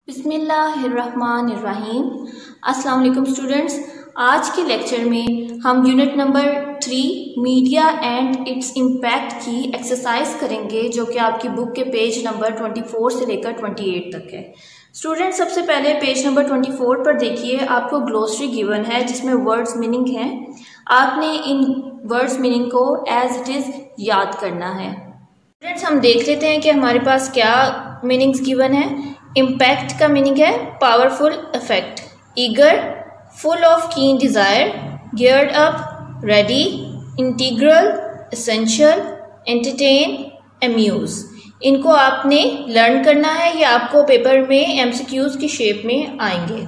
बिस्मिल्लाहिर्रहमानिर्रहीम। अस्सलाम वालेकुम स्टूडेंट्स। आज के लेक्चर में हम unit number 3 media and its impact की एक्सरसाइज करेंगे, जो कि आपकी बुक के पेज नंबर 24 से लेकर 28 तक है। स्टूडेंट्स, सबसे पहले पेज नंबर 24 पर देखिए, आपको ग्लोसरी गिवन है जिसमें वर्ड्स मीनिंग है। आपने इन वर्ड्स मीनिंग को एज इट इज़ याद करना है। स्टूडेंट्स, हम देख लेते हैं कि हमारे पास क्या मीनिंग्स गिवन है। इम्पैक्ट का मीनिंग है powerful effect, eager full of keen desire, geared up ready, integral essential, entertain amuse. इनको आपने लर्न करना है, ये आपको पेपर में एमसीक्यूज की शेप में आएंगे।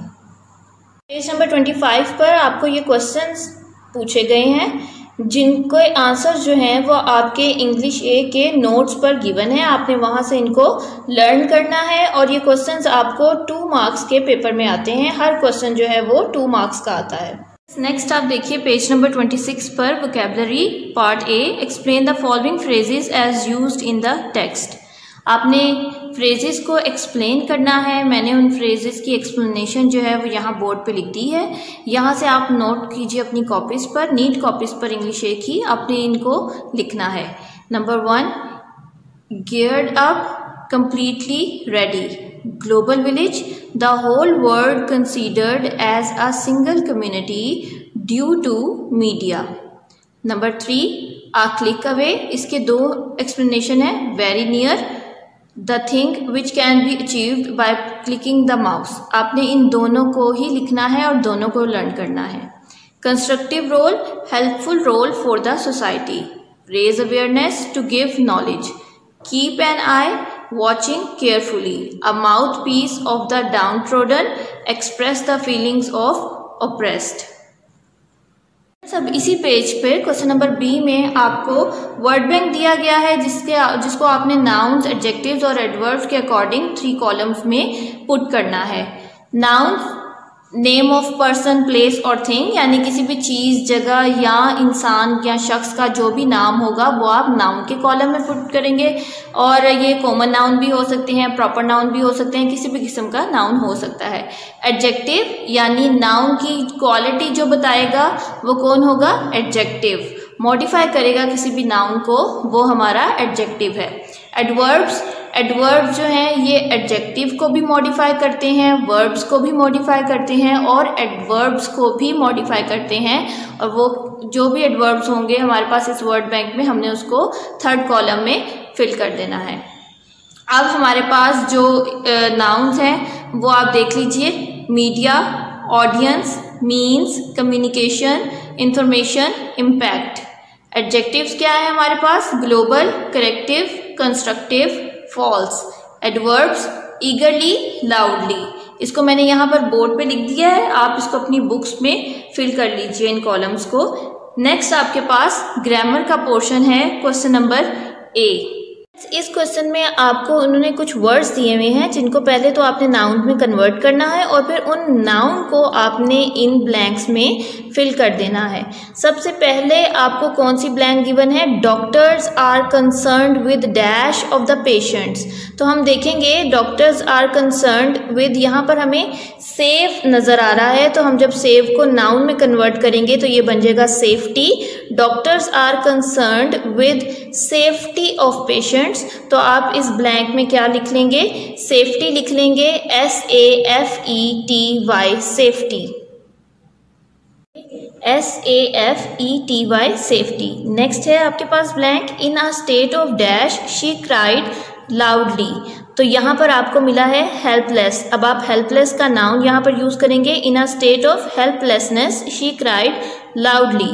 पेज नंबर 25 पर आपको ये क्वेश्चंस पूछे गए हैं, जिनके आंसर जो हैं वो आपके इंग्लिश ए के नोट्स पर गिवन है। आपने वहां से इनको लर्न करना है और ये क्वेश्चंस आपको 2 मार्क्स के पेपर में आते हैं। हर क्वेश्चन जो है वो 2 मार्क्स का आता है। नेक्स्ट आप देखिए पेज नंबर 26 पर vocabulary part A, explain the following phrases as used in the text. आपने फ्रेजेस को एक्सप्लेन करना है। मैंने उन फ्रेजेस की एक्सप्लेनेशन जो है वो यहाँ बोर्ड पे लिख दी है। यहाँ से आप नोट कीजिए अपनी कॉपीज पर, नीट कॉपीज पर इंग्लिश एक ही आपने इनको लिखना है। Number 1, geared up completely ready, global village, the whole world considered as a single community due to media. Number 3, a click away, इसके 2 एक्सप्लेनेशन है। Very near, the thing which can be achieved by clicking the mouse. आपने इन दोनों को ही लिखना है और दोनों को लर्न करना है। Constructive role, helpful role for the society, raise awareness to give knowledge, keep an eye watching carefully, a mouthpiece of the downtrodden, express the feelings of oppressed. सब इसी पेज पे question number B में आपको word bank दिया गया है, जिसको आपने नाउन्स, एडजेक्टिव्स और एडवर्ब्स के अकॉर्डिंग 3 कॉलम्स में पुट करना है। Nouns, name of person, place और थिंग, यानी किसी भी चीज, जगह या इंसान या शख्स का जो भी नाम होगा वो आप नाउन के कॉलम में पुट करेंगे। और ये कॉमन नाउन भी हो सकते हैं, प्रॉपर नाउन भी हो सकते हैं, किसी भी किस्म का नाउन हो सकता है। एडजेक्टिव यानी नाउन की क्वालिटी जो बताएगा वो कौन होगा? एडजेक्टिव। मॉडिफाई करेगा किसी भी नाउन को, वो हमारा एडजेक्टिव है। एडवर्ब्स, एडवर्ब्स जो हैं ये एडजेक्टिव को भी मॉडिफाई करते हैं, वर्ब्स को भी मॉडिफाई करते हैं और एडवर्ब्स को भी मॉडिफाई करते हैं। और वो जो भी एडवर्ब्स होंगे हमारे पास इस वर्ड बैंक में, हमने उसको 3rd कॉलम में फिल कर देना है। अब हमारे पास जो नाउन्स हैं वो आप देख लीजिए। Media, audience, means, communication, information, impact. Adjectives क्या है हमारे पास? Global, corrective, constructive, false. Adverbs, eagerly, loudly. इसको मैंने यहाँ पर बोर्ड पे लिख दिया है, आप इसको अपनी बुक्स में फिल कर लीजिए इन कॉलम्स को। नेक्स्ट आपके पास ग्रामर का पोर्शन है, क्वेश्चन नंबर ए। इस क्वेश्चन में आपको उन्होंने कुछ वर्ड्स दिए हुए हैं, जिनको पहले तो आपने नाउन में कन्वर्ट करना है और फिर उन नाउन को आपने इन ब्लैंक्स में फिल कर देना है। सबसे पहले आपको कौन सी ब्लैंक गिवन है? Doctors are concerned with dash of the patients. तो हम देखेंगे डॉक्टर्स आर कंसर्न्ड विद, यहाँ पर हमें सेफ नजर आ रहा है, तो हम जब सेफ को नाउन में कन्वर्ट करेंगे तो ये बन जाएगा safety. Doctors are concerned with safety of patients. तो आप इस ब्लैंक में क्या लिख लेंगे? सेफ्टी लिख लेंगे, SAFETY, safety, SAFETY, safety. Next है आपके पास blank, in a state of dash she cried loudly. तो यहाँ पर आपको मिला है हेल्पलेस। अब आप हेल्पलेस का नाउन यहाँ पर यूज करेंगे, in a state of helplessness she cried loudly.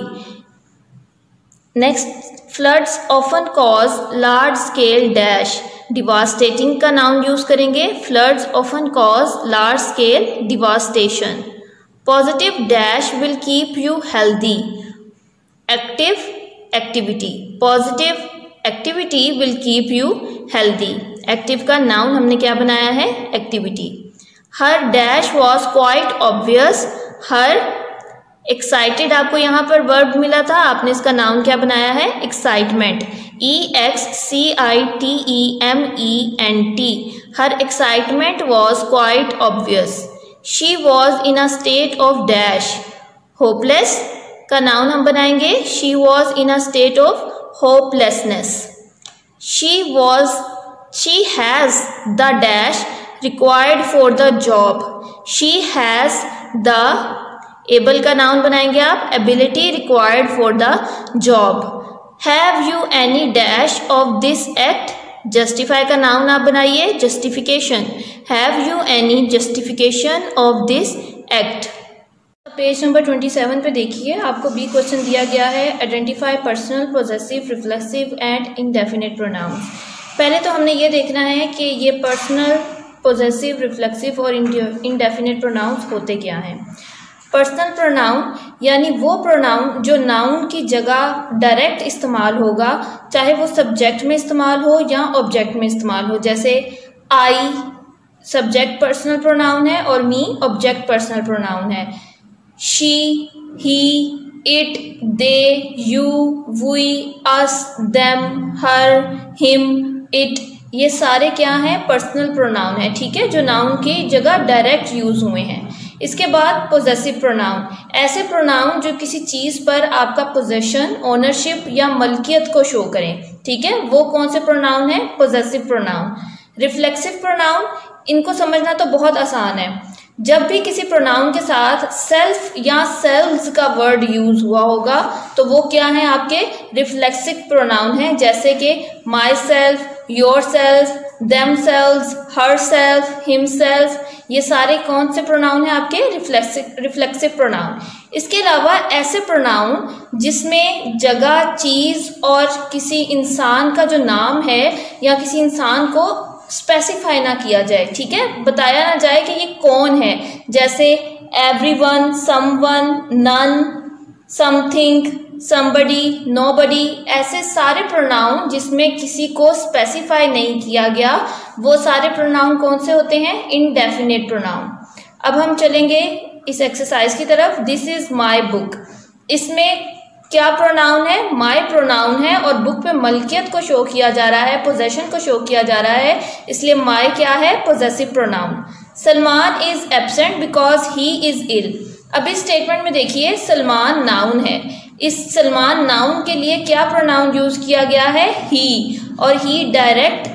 Next, floods often cause large scale dash devastating का नाउन यूज करेंगे, floods often cause large scale devastation. Positive dash will keep you healthy, active activity, positive activity will keep you healthy. Active का noun हमने क्या बनाया है? Activity. Her dash was quite obvious, her excited आपको यहाँ पर verb मिला था, आपने इसका नाउन क्या बनाया है? Excitement. EXCITEMENT. Her excitement was quite obvious. She was in a state of dash. Hopeless का नाउन हम बनाएंगे she was in a state of hopelessness. She has the dash required for the job. She has the able का noun बनाएंगे आप ability required for the job. Have you any dash of this act? Justify का noun आप बनाइए justification. Have you any justification of this act? Page number 27 पे देखिए, आपको B question दिया गया है identify personal, possessive, reflexive and indefinite pronouns. पहले तो हमने ये देखना है कि ये पर्सनल, पोजेसिव, रिफ्लेक्सिव और इंडेफिनिट प्रोनाउंस होते क्या हैं। पर्सनल प्रोनाउन यानी वो प्रोनाउन जो नाउन की जगह डायरेक्ट इस्तेमाल होगा, चाहे वो सब्जेक्ट में इस्तेमाल हो या ऑब्जेक्ट में इस्तेमाल हो। जैसे आई सब्जेक्ट पर्सनल प्रोनाउन है और मी ऑब्जेक्ट पर्सनल प्रोनाउन है। She, he, it, they, you, we, us, them, her, him, it, ये सारे क्या हैं? पर्सनल प्रोनाउन है, ठीक है, जो नाउन की जगह डायरेक्ट यूज हुए हैं। इसके बाद पोजेसिव प्रोनाउन, ऐसे प्रोनाउन जो किसी चीज पर आपका पोजेशन, ओनरशिप या मलकियत को शो करें, ठीक है, वो कौन से प्रोनाउन है? Possessive pronoun. रिफ्लेक्सिव प्रोनाउन, इनको समझना तो बहुत आसान है। जब भी किसी प्रोनाउन के साथ सेल्फ या सेल्व्स का वर्ड यूज हुआ होगा तो वो क्या है? आपके रिफ्लेक्सिव प्रोनाउन है। जैसे कि my self, your self, them selves, her self, him self, ये सारे कौन से प्रोनाउन हैं? आपके रिफ्लेक्सिव प्रोनाउन। इसके अलावा ऐसे प्रोनाउन जिसमें जगह, चीज और किसी इंसान का जो नाम है या किसी इंसान को स्पेसिफाई ना किया जाए, ठीक है, बताया ना जाए कि ये कौन है। जैसे everyone, someone, none, something, somebody, nobody, ऐसे सारे प्रोनाउन जिसमें किसी को स्पेसिफाई नहीं किया गया, वो सारे प्रोनाउन कौन से होते हैं? Indefinite pronoun. अब हम चलेंगे इस एक्सरसाइज की तरफ। दिस इज माई बुक, इसमें क्या प्रोनाउन है? माई प्रोनाउन है और बुक पे मलकियत को शो किया जा रहा है, पोजेशन को शो किया जा रहा है, इसलिए माई क्या है? Possessive pronoun. Salman is absent because he is ill. अब इस स्टेटमेंट में देखिए, सलमान नाउन है, इस सलमान नाउन के लिए क्या प्रोनाउन यूज किया गया है? ही, और ही डायरेक्ट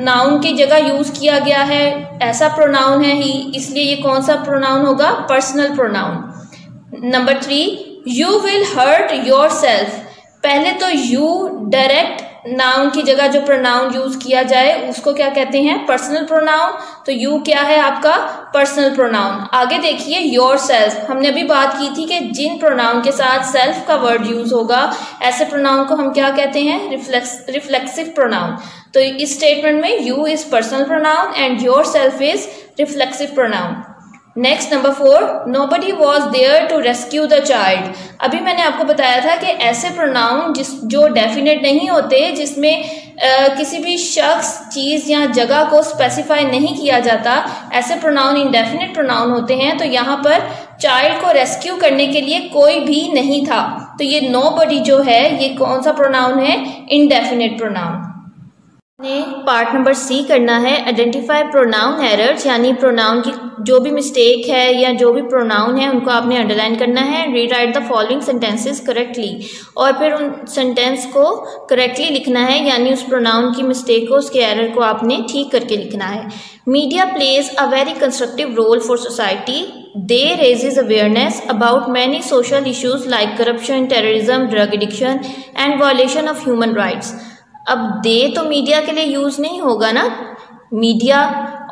नाउन की जगह यूज किया गया है, ऐसा प्रोनाउन है ही, इसलिए ये कौन सा प्रोनाउन होगा? Personal pronoun. Number 3, you will hurt yourself. पहले तो यू डायरेक्ट नाउन की जगह जो प्रोनाउन यूज किया जाए उसको क्या कहते हैं? Personal pronoun. तो यू क्या है आपका? Personal pronoun. आगे देखिए योर सेल्फ, हमने अभी बात की थी कि जिन प्रोनाउन के साथ सेल्फ का वर्ड यूज होगा ऐसे प्रोनाउन को हम क्या कहते हैं? Reflexive pronoun. तो इस स्टेटमेंट में you is personal pronoun and yourself is reflexive pronoun. Next number 4, nobody was there to rescue the child. अभी मैंने आपको बताया था कि ऐसे प्रोनाउन जो डेफिनेट नहीं होते, जिसमें किसी भी शख्स, चीज या जगह को स्पेसिफाई नहीं किया जाता, ऐसे प्रोनाउन इंडेफिनिट प्रोनाउन होते हैं। तो यहाँ पर चाइल्ड को रेस्क्यू करने के लिए कोई भी नहीं था, तो ये नोबडी जो है ये कौन सा प्रोनाउन है? Indefinite pronoun. Part number C करना है आइडेंटिफाई प्रोनाउन एरर्स, यानी प्रोनाउन की जो भी मिस्टेक है या जो भी प्रोनाउन है उनको आपने अंडरलाइन करना है। Rewrite the following sentences correctly, और फिर उन सेंटेंस को करेक्टली लिखना है, यानी उस प्रोनाउन की मिस्टेक को, उसके एरर को आपने ठीक करके लिखना है। Media plays a very constructive role for society. They raises awareness about many social issues like corruption, terrorism, drug addiction and violation of human rights. अब दे तो मीडिया के लिए यूज नहीं होगा ना, मीडिया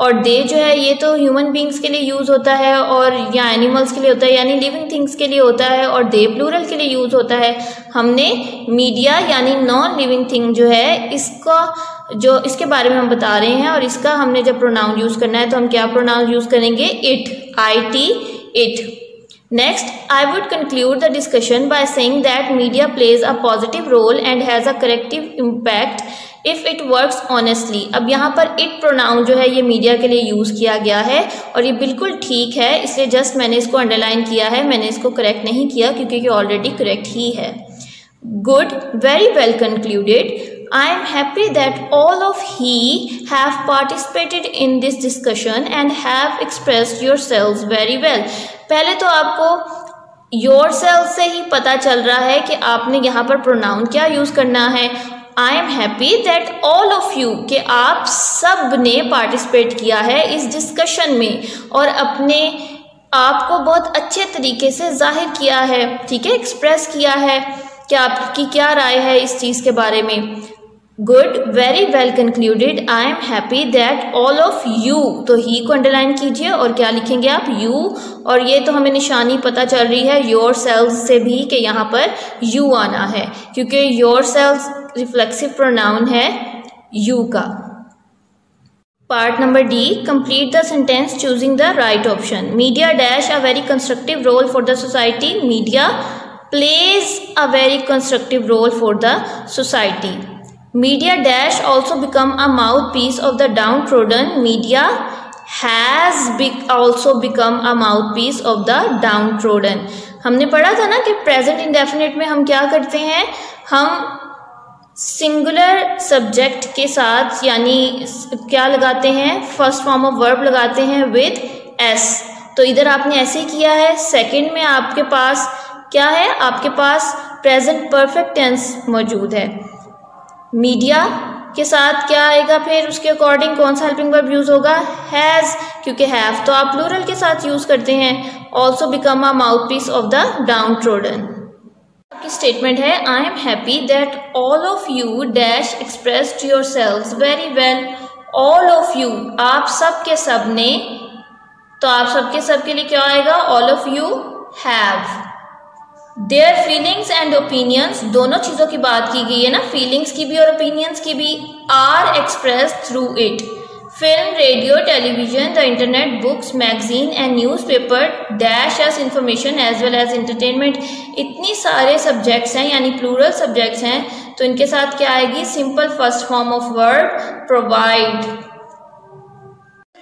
और दे जो है ये तो ह्यूमन बींग्स के लिए यूज होता है और या एनिमल्स के लिए होता है, यानी लिविंग थिंग्स के लिए होता है, और दे प्लूरल के लिए यूज होता है। हमने मीडिया यानी नॉन लिविंग थिंग जो है इसके बारे में हम बता रहे हैं, और इसका हमने जब प्रोनाउन यूज करना है तो हम क्या प्रोनाउन यूज करेंगे? It, IT, it. Next, I would conclude the discussion by saying that media plays a positive role and has a corrective impact if it works honestly। अब यहाँ पर it प्रोनाउन जो है ये मीडिया के लिए use किया गया है और ये बिल्कुल ठीक है, इसलिए जस्ट मैंने इसको अंडरलाइन किया है, मैंने इसको करेक्ट नहीं किया क्योंकि ये ऑलरेडी करेक्ट ही है। Good, very well concluded. I am happy that all of ye have participated in this discussion and have expressed yourselves very well. पहले तो आपको yourself से ही पता चल रहा है कि आपने यहाँ पर प्रोनाउन क्या यूज़ करना है. I am happy that all of you कि आप सब ने पार्टिसिपेट किया है इस डिस्कशन में और अपने आपको बहुत अच्छे तरीके से जाहिर किया है, ठीक है, एक्सप्रेस किया है कि आपकी क्या राय है इस चीज़ के बारे में. Good, very well concluded. I am happy that all of you, तो ही को अंडरलाइन कीजिए और क्या लिखेंगे आप, यू. और ये तो हमें निशानी पता चल रही है योर सेल्स से भी कि यहाँ पर यू आना है, क्योंकि योर सेल्स रिफ्लेक्सिव प्रोनाउन है यू का. Part number D, complete the sentence choosing the right option. Media dash a very constructive role for the society. Media plays a very constructive role for the society. Media dash also become a mouthpiece of the downtrodden. Media has also become a mouthpiece of the downtrodden. हमने पढ़ा था ना कि present indefinite में हम क्या करते हैं, हम सिंगुलर सब्जेक्ट के साथ यानी क्या लगाते हैं, फर्स्ट फॉर्म ऑफ वर्ब लगाते हैं विद एस. तो इधर आपने ऐसे किया है. सेकंड में आपके पास क्या है, आपके पास प्रेजेंट परफेक्ट टेंस मौजूद है. मीडिया के साथ क्या आएगा फिर, उसके अकॉर्डिंग कौन सा हेल्पिंग वर्ब यूज होगा, हैज़, क्योंकि हैव तो आप प्लूरल के साथ यूज करते हैं. Also become a mouthpiece of the down trodden. आपकी स्टेटमेंट है, I am happy that all of you dash expressed yourselves very well. All of you, आप सब के सब ने, तो आप सब के सब के लिए क्या आएगा, all of you have. There feelings and opinions, दोनों चीज़ों की बात की गई है ना, फीलिंग्स की भी और ओपिनियंस की भी. Are expressed through it. Film, radio, television, the internet, books, magazine and newspaper dash S information as well as entertainment. इतनी सारे सब्जेक्ट्स हैं यानी प्लूरल सब्जेक्ट्स हैं, तो इनके साथ क्या आएगी, simple first form of verb provide.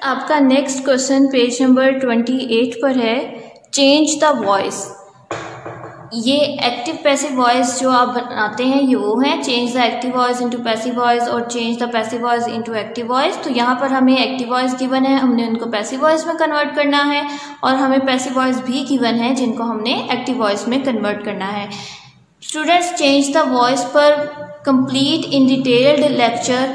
आपका नेक्स्ट क्वेश्चन पेज नंबर 28 पर है. Change the voice. ये एक्टिव पैसिव वॉइस जो आप बनाते हैं ये वो हैं, change the active voice into passive voice और change the passive voice into active voice. तो यहाँ पर हमें एक्टिव वॉइस गिवन है, हमने उनको पैसिव वॉइस में कन्वर्ट करना है, और हमें पैसिव वॉइस भी गिवन है जिनको हमने एक्टिव वॉइस में कन्वर्ट करना है. स्टूडेंट्स, चेंज द वॉइस पर कंप्लीट इन डिटेल्ड लेक्चर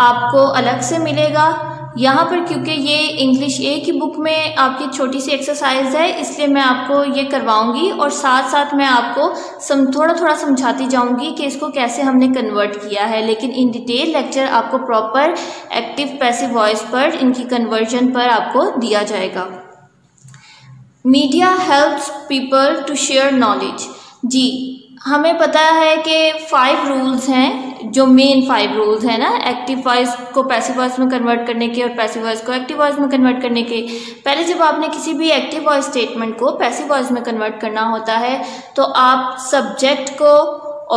आपको अलग से मिलेगा. यहाँ पर क्योंकि ये इंग्लिश ए की बुक में आपकी छोटी सी एक्सरसाइज है, इसलिए मैं आपको ये करवाऊंगी और साथ साथ मैं आपको थोड़ा थोड़ा समझाती जाऊंगी कि इसको कैसे हमने कन्वर्ट किया है. लेकिन इन डिटेल लेक्चर आपको प्रॉपर एक्टिव पैसिव वॉइस पर इनकी कन्वर्जन पर आपको दिया जाएगा. Media helps people to share knowledge. जी, हमें पता है कि 5 रूल्स हैं, जो मेन 5 रूल्स हैं ना, एक्टिव वॉइस को पैसिव वॉइस में कन्वर्ट करने के और पैसिव वॉइस को एक्टिव वॉइस में कन्वर्ट करने के. पहले जब आपने किसी भी एक्टिव वॉइस स्टेटमेंट को पैसिव वॉइस में कन्वर्ट करना होता है तो आप सब्जेक्ट को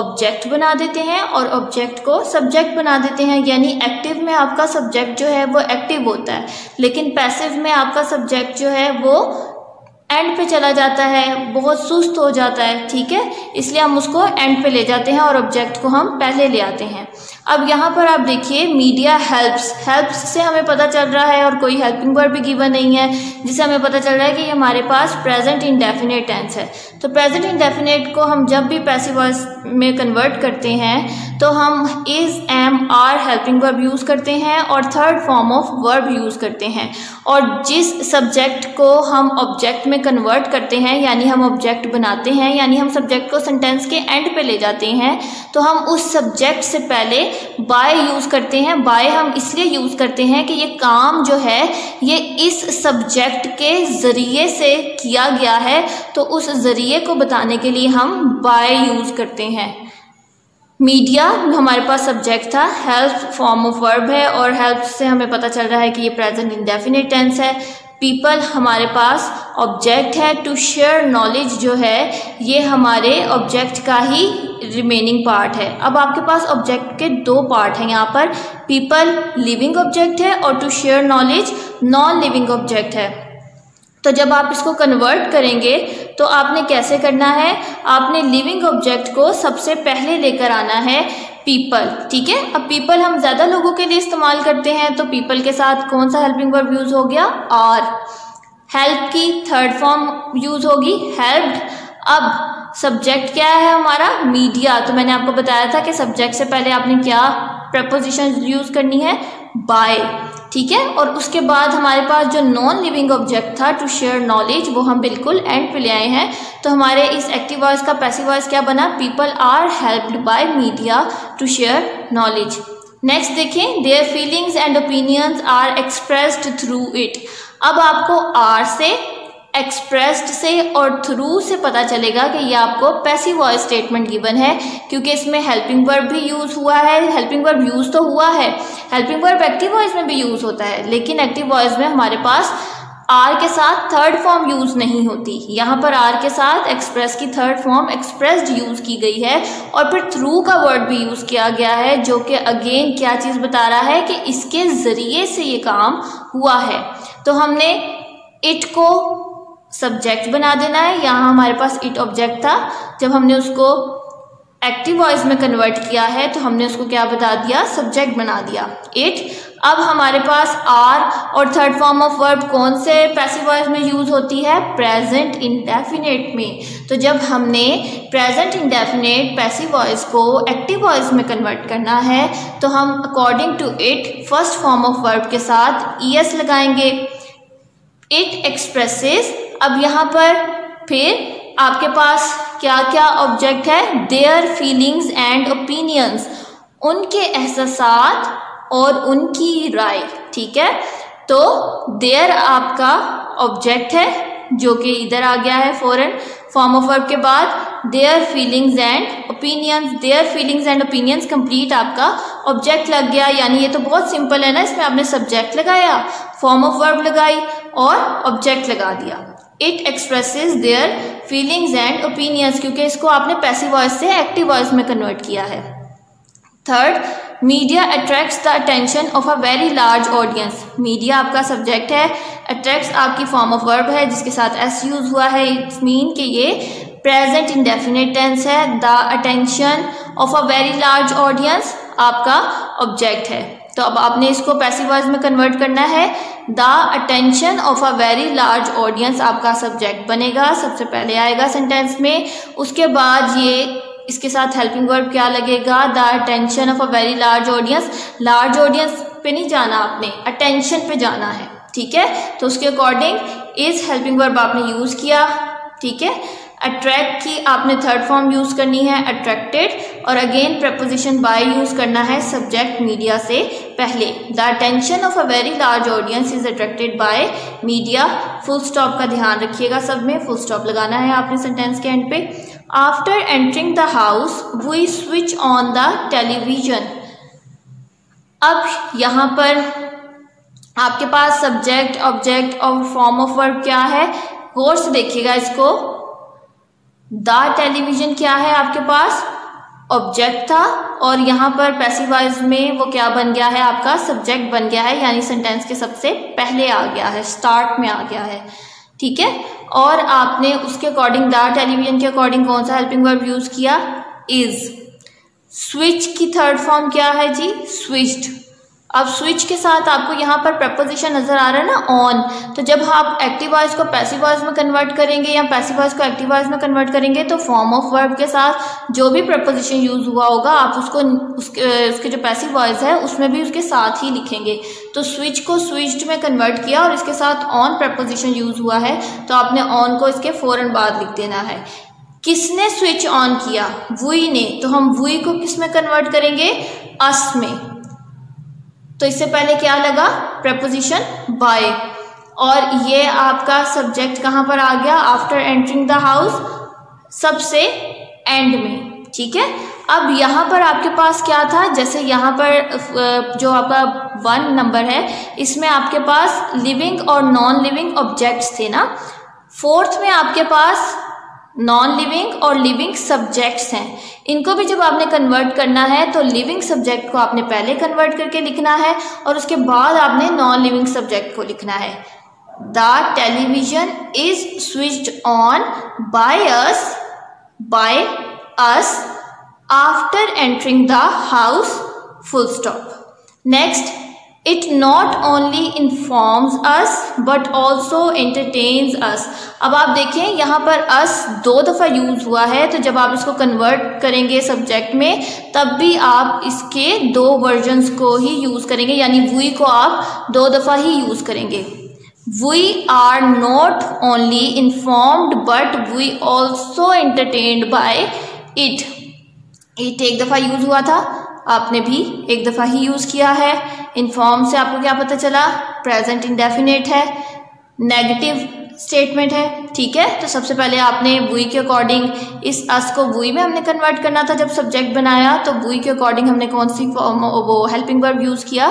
ऑब्जेक्ट बना देते हैं और ऑब्जेक्ट को सब्जेक्ट बना देते हैं. यानी एक्टिव में आपका सब्जेक्ट जो है वो एक्टिव होता है, लेकिन पैसिव में आपका सब्जेक्ट जो है वो एंड पे चला जाता है, बहुत सुस्त हो जाता है, ठीक है, इसलिए हम उसको एंड पे ले जाते हैं और ऑब्जेक्ट को हम पहले ले आते हैं. अब यहाँ पर आप देखिए मीडिया हेल्प्स, हेल्प्स से हमें पता चल रहा है और कोई हेल्पिंग वर्ब भी गिवन नहीं है, जिससे हमें पता चल रहा है कि हमारे पास प्रेजेंट इंडेफिनिट टेंस है. तो प्रेजेंट इंडेफिनिट को हम जब भी पैसिव वॉइस में कन्वर्ट करते हैं तो हम is, am, are helping verb use करते हैं और third form of verb use करते हैं. और जिस सब्जेक्ट को हम ऑब्जेक्ट में कन्वर्ट करते हैं यानी हम ऑब्जेक्ट बनाते हैं, यानी हम सब्जेक्ट को सेंटेंस के एंड पे ले जाते हैं, तो हम उस सब्जेक्ट से पहले बाय यूज़ करते हैं. बाय हम इसलिए यूज़ करते हैं कि ये काम जो है ये इस सब्जेक्ट के ज़रिए से किया गया है, तो उस ज़रिए को बताने के लिए हम बाय यूज़ करते हैं. मीडिया हमारे पास सब्जेक्ट था, हेल्प फॉर्म ऑफ वर्ब है और हेल्प से हमें पता चल रहा है कि ये प्रेजेंट इंडेफिनिट टेंस है. पीपल हमारे पास ऑब्जेक्ट है. टू शेयर नॉलेज जो है ये हमारे ऑब्जेक्ट का ही रिमेनिंग पार्ट है. अब आपके पास ऑब्जेक्ट के 2 पार्ट हैं यहाँ पर. पीपल लिविंग ऑब्जेक्ट है और to share knowledge non living object है. तो जब आप इसको कन्वर्ट करेंगे तो आपने कैसे करना है, आपने लिविंग ऑब्जेक्ट को सबसे पहले लेकर आना है. पीपल। ठीक है, अब पीपल हम ज़्यादा लोगों के लिए इस्तेमाल करते हैं, तो पीपल के साथ कौन सा हेल्पिंग वर्ब यूज़ हो गया? आर। हेल्प की थर्ड फॉर्म यूज़ होगी हेल्प्ड। अब सब्जेक्ट क्या है हमारा? मीडिया। तो मैंने आपको बताया था कि सब्जेक्ट से पहले आपने क्या प्रपोजिशन यूज़ करनी है? बाय। ठीक है, और उसके बाद हमारे पास जो नॉन लिविंग ऑब्जेक्ट था टू शेयर नॉलेज, वो हम बिल्कुल एंड पे ले आए हैं। तो हमारे इस एक्टिव वॉइस का पैसिव वॉइस क्या बना? People are helped by media to share knowledge. Next देखें, their feelings and opinions are expressed through it. अब आपको आर से, एक्सप्रेस्ड से और थ्रू से पता चलेगा कि ये आपको पैसिव वॉइस स्टेटमेंट गिवन है, क्योंकि इसमें हेल्पिंग वर्ब भी यूज हुआ है। हेल्पिंग वर्ब यूज तो हुआ है, हेल्पिंग वर्ब एक्टिव वॉइस में भी यूज होता है, लेकिन एक्टिव वॉइस में हमारे पास आर के साथ थर्ड फॉर्म यूज नहीं होती। यहाँ पर आर के साथ एक्सप्रेस की थर्ड फॉर्म एक्सप्रेस्ड यूज की गई है, और फिर थ्रू का वर्ड भी यूज किया गया है, जो कि अगेन क्या चीज बता रहा है कि इसके जरिए से ये काम हुआ है। तो हमने इट को सब्जेक्ट बना देना है। यहाँ हमारे पास इट ऑब्जेक्ट था, जब हमने उसको एक्टिव वॉइस में कन्वर्ट किया है तो हमने उसको क्या बता दिया? सब्जेक्ट बना दिया, इट। अब हमारे पास आर और थर्ड फॉर्म ऑफ वर्ब कौन से पैसिव वॉइस में यूज होती है? प्रेजेंट इंडेफिनिट में। तो जब हमने प्रेजेंट इंडेफिनिट पैसिव वॉइस को एक्टिव वॉइस में कन्वर्ट करना है, तो हम according to it first form of verb के साथ ईएस लगाएंगे। It expresses. अब यहाँ पर फिर आपके पास क्या क्या ऑब्जेक्ट है? देयर फीलिंग्स एंड ओपिनियंस, उनके एहसासात और उनकी राय। ठीक है, तो देयर आपका ऑब्जेक्ट है जो कि इधर आ गया है फॉरन फॉर्म ऑफ वर्ब के बाद। There feelings and opinions, there feelings and opinions complete आपका ऑब्जेक्ट लग गया। यानी ये तो बहुत सिंपल है ना, इसमें आपने सब्जेक्ट लगाया, फॉर्म ऑफ वर्ब लगाई और ऑब्जेक्ट लगा दिया। It expresses there feelings and opinions, क्योंकि इसको आपने पैसिव वॉइस से एक्टिव वॉइस में कन्वर्ट किया है। Third, media attracts the attention of a very large audience. Media आपका सब्जेक्ट है, अट्रैक्ट्स आपकी फॉर्म ऑफ वर्ब है जिसके साथ एस यूज हुआ है। इट्स मीन कि ये प्रेजेंट इंडेफिनिट टेंस है। The attention of a very large audience आपका ऑब्जेक्ट है। तो अब आपने इसको पैसिव वॉइस में कन्वर्ट करना है। The attention of a very large audience आपका सब्जेक्ट बनेगा, सबसे पहले आएगा सेंटेंस में। उसके बाद ये इसके साथ हेल्पिंग वर्ब क्या लगेगा? The attention of a very large audience. Large audience पे नहीं जाना आपने, अटेंशन पे जाना है। ठीक है, तो उसके अकॉर्डिंग इस हेल्पिंग वर्ब आपने यूज किया। ठीक है, अट्रैक्ट की आपने थर्ड फॉर्म यूज करनी है, अट्रैक्टेड, और अगेन प्रपोजिशन बाय यूज करना है सब्जेक्ट मीडिया से पहले। The attention of a very large audience is attracted by media. Full stop का ध्यान रखिएगा, सब में फुल स्टॉप लगाना है आपने सेंटेंस के एंड पे। After entering the house we switch on the television. अब यहाँ पर आपके पास सब्जेक्ट, ऑब्जेक्ट और फॉर्म ऑफ वर्ब क्या है? गौर से देखिएगा इसको। द टेलीविजन क्या है आपके पास? ऑब्जेक्ट था, और यहाँ पर पैसिव वॉइस में वो क्या बन गया है? आपका सब्जेक्ट बन गया है, यानी सेंटेंस के सबसे पहले आ गया है, स्टार्ट में आ गया है। ठीक है, और आपने उसके अकॉर्डिंग द टेलीविजन के अकॉर्डिंग कौन सा हेल्पिंग वर्ब यूज किया? इज। स्विच की थर्ड फॉर्म क्या है जी? स्विच्ड। अब स्विच के साथ आपको यहाँ पर प्रपोजिशन नजर आ रहा है ना, ऑन। तो जब आप एक्टिव वॉइस को पैसिव वॉइस में कन्वर्ट करेंगे या पैसिव वॉइस को एक्टिव वॉइस में कन्वर्ट करेंगे, तो फॉर्म ऑफ वर्ब के साथ जो भी प्रपोजिशन यूज हुआ होगा आप उसको उसके जो पैसिव वॉइस है उसमें भी उसके साथ ही लिखेंगे। तो स्विच को स्विच्ड में कन्वर्ट किया और इसके साथ ऑन प्रपोजिशन यूज हुआ है, तो आपने ऑन को इसके फौरन बाद लिख देना है। किसने स्विच ऑन किया? वी ने। तो हम वी को किस में कन्वर्ट करेंगे? अस में। तो इससे पहले क्या लगा? प्रपोजिशन बाय, और ये आपका सब्जेक्ट कहाँ पर आ गया? आफ्टर एंटरिंग द हाउस, सबसे एंड में। ठीक है, अब यहाँ पर आपके पास क्या था? जैसे यहाँ पर जो आपका 1 नंबर है, इसमें आपके पास लिविंग और नॉन लिविंग ऑब्जेक्ट्स थे ना। फोर्थ में आपके पास नॉन लिविंग और लिविंग सब्जेक्ट्स हैं। इनको भी जब आपने कन्वर्ट करना है तो लिविंग सब्जेक्ट को आपने पहले कन्वर्ट करके लिखना है और उसके बाद आपने नॉन लिविंग सब्जेक्ट को लिखना है। The television is switched on by us after entering the house, full stop. Next, it not only informs us but also entertains us. अब आप देखें यहाँ पर अस 2 दफ़ा यूज़ हुआ है, तो जब आप इसको कन्वर्ट करेंगे सब्जेक्ट में तब भी आप इसके 2 वर्जन्स को ही यूज़ करेंगे, यानी वी को आप 2 दफ़ा ही यूज़ करेंगे। We are not only informed but we also entertained by it. It 1 दफ़ा यूज़ हुआ था, आपने भी 1 दफ़ा ही यूज़ किया है। इन्फॉर्म से आपको क्या पता चला, प्रेजेंट इंडेफिनिट है, नेगेटिव स्टेटमेंट है, ठीक है। तो सबसे पहले आपने वी के अकॉर्डिंग इस अस को वी में हमने कन्वर्ट करना था जब सब्जेक्ट बनाया, तो वी के अकॉर्डिंग हमने कौन सी वो हेल्पिंग वर्ब यूज़ किया,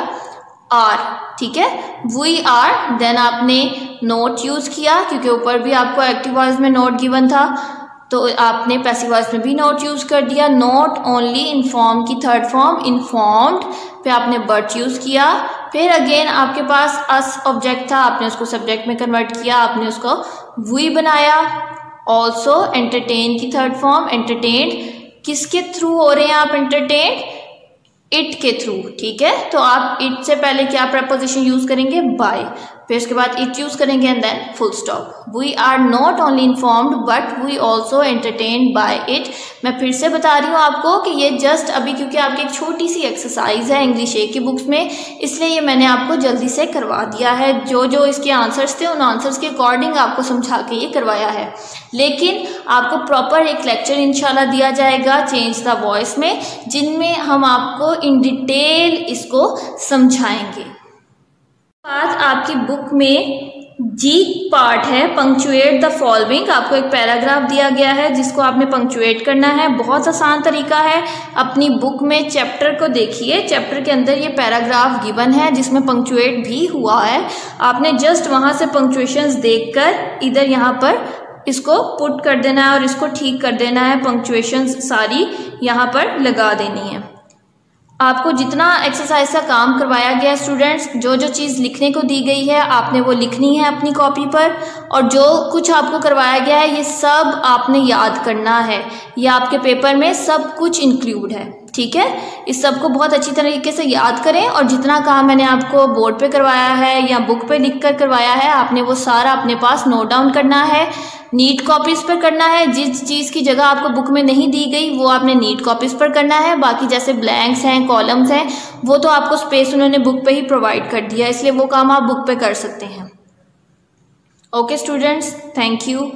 आर, ठीक है। वी आर, देन आपने नोट यूज़ किया क्योंकि ऊपर भी आपको एक्टिव वॉइस में नोट गिवन था, तो आपने पैसिव वॉइस में भी नोट यूज़ कर दिया। नॉट ओनली इन्फॉर्म की 3rd फॉर्म इन्फॉर्म्ड पे आपने बट यूज़ किया। फिर अगेन आपके पास अस ऑब्जेक्ट था, आपने उसको सब्जेक्ट में कन्वर्ट किया, आपने उसको वी बनाया। ऑल्सो एंटरटेन की 3rd फॉर्म एंटरटेन्ड, किसके थ्रू हो रहे हैं आप एंटरटेन्ड, इट के थ्रू, ठीक है। तो आप इट से पहले क्या प्रपोजिशन यूज़ करेंगे, बाय, फिर उसके बाद इट यूज़ करेंगे and then full stop. We are not only informed but we also entertained by it. मैं फिर से बता रही हूँ आपको कि ये जस्ट अभी क्योंकि आपकी एक छोटी सी एक्सरसाइज है इंग्लिश 1 की बुक्स में, इसलिए ये मैंने आपको जल्दी से करवा दिया है। जो जो इसके आंसर्स थे उन आंसर्स के अकॉर्डिंग आपको समझा के ये करवाया है, लेकिन आपको प्रॉपर एक लेक्चर इंशाल्लाह दिया जाएगा चेंज द वॉइस में, जिनमें हम आपको इन डिटेल इसको समझाएंगे। बात आपकी बुक में जी पार्ट है, पंक्चुएट द फॉलोइंग। आपको एक पैराग्राफ दिया गया है जिसको आपने पंक्चुएट करना है। बहुत आसान तरीका है, अपनी बुक में चैप्टर को देखिए, चैप्टर के अंदर ये पैराग्राफ गिवन है जिसमें पंक्चुएट भी हुआ है। आपने जस्ट वहां से पंक्चुएशंस देखकर इधर यहाँ पर इसको पुट कर देना है और इसको ठीक कर देना है। पंक्चुएशंस सारी यहाँ पर लगा देनी है। आपको जितना एक्सरसाइज का काम करवाया गया स्टूडेंट्स, जो जो चीज़ लिखने को दी गई है आपने वो लिखनी है अपनी कॉपी पर, और जो कुछ आपको करवाया गया है ये सब आपने याद करना है। ये आपके पेपर में सब कुछ इंक्लूड है, ठीक है। इस सब को बहुत अच्छी तरीके से याद करें, और जितना काम मैंने आपको बोर्ड पे करवाया है या बुक पे लिख कर करवाया है आपने वो सारा अपने पास नोट डाउन करना है, नीट कॉपीज पर करना है। जिस चीज़ की जगह आपको बुक में नहीं दी गई वो आपने नीट कॉपीज पर करना है। बाकी जैसे ब्लैंक्स हैं, कॉलम्स हैं, वो तो आपको स्पेस उन्होंने बुक पे ही प्रोवाइड कर दिया, इसलिए वो काम आप बुक पे कर सकते हैं। Okay students, thank you.